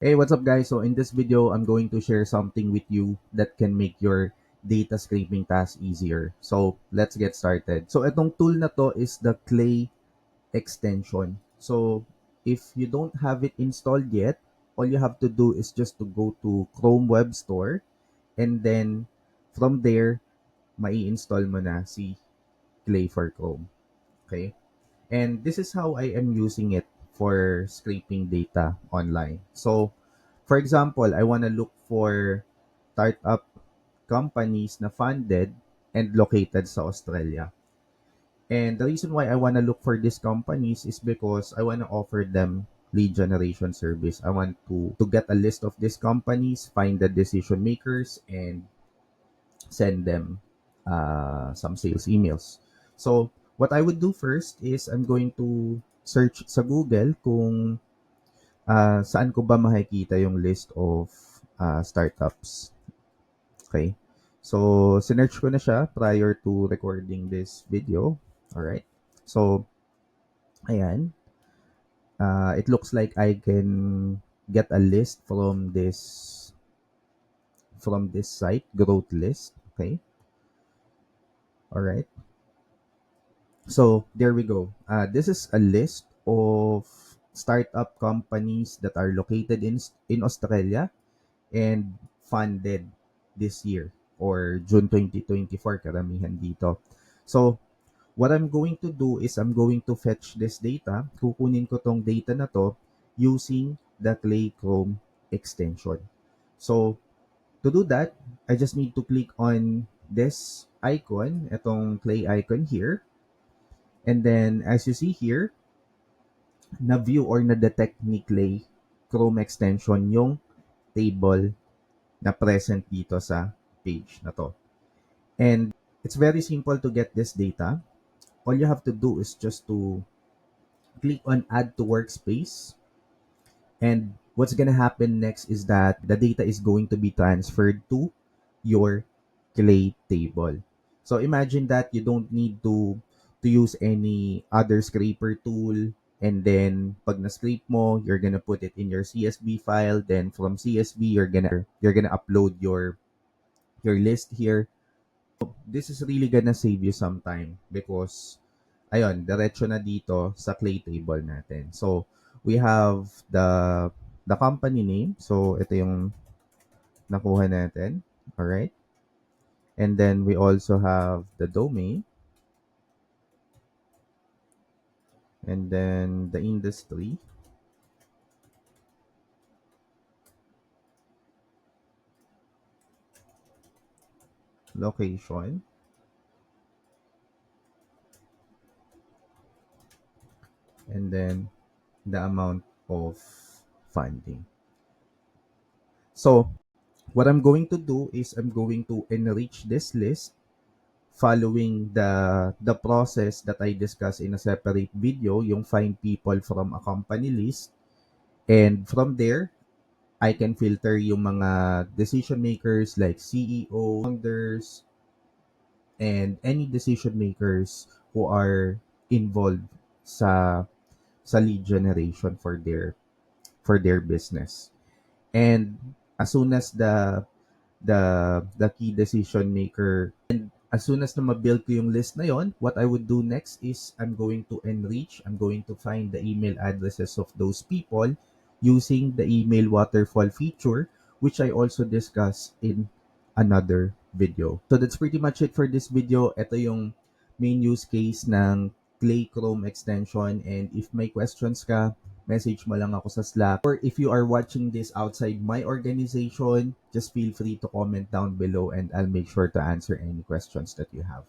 Hey, what's up guys? So in this video, I'm going to share something with you that can make your data scraping task easier. So let's get started. So itong tool na to is the Clay extension. So if you don't have it installed yet, all you have to do is just to go to Chrome Web Store, and then from there, mai-install mo na si Clay for Chrome. Okay? And this is how I am using it for scraping data online. So, for example, I want to look for startup companies na funded and located sa Australia. And the reason why I want to look for these companies is because I want to offer them lead generation service. I want to get a list of these companies, find the decision makers, and send them some sales emails. So, what I would do first is I'm going to search sa Google kung saan ko ba makikita yung list of startups. Okay. So, sinearch ko na siya prior to recording this video. Alright. So, ayan. It looks like I can get a list from this site, growth list. Okay. Alright. So there we go. This is a list of startup companies that are located in Australia and funded this year or June 2024 karamihan dito. So what I'm going to do is I'm going to fetch this data. Kukunin ko tong data na to using the Clay Chrome extension. So to do that, I just need to click on this icon, itong Clay icon here. And then as you see here, na-view or na-detect ni Clay Chrome extension yung table na present dito sa page na to. And it's very simple to get this data. All you have to do is just to click on add to workspace. And what's gonna happen next is that the data is going to be transferred to your Clay table. So imagine that you don't need to use any other scraper tool, and then pag na-scrape mo, you're gonna put it in your CSV file. Then from CSV, you're gonna upload your list here. This is really gonna save you some time because ayun, diretso na dito sa Clay table natin. So we have the company name. So ito yung nakuha natin. All right. And then we also have the domain, and then the industry, location, and then the amount of funding. So what I'm going to do is I'm going to enrich this list following the process that I discussed in a separate video, yung find people from a company list. And from there, I can filter yung mga decision makers like CEO, founders, and any decision makers who are involved sa lead generation for their business. And as soon as the key decision maker, and as soon as na ma-build ko yung list na yon, what I would do next is I'm going to find the email addresses of those people using the email waterfall feature, which I also discussed in another video. So that's pretty much it for this video. Ito yung main use case ng Clay Chrome extension, and if may questions ka, message mo lang ako sa Slack. Or if you are watching this outside my organization, just feel free to comment down below and I'll make sure to answer any questions that you have.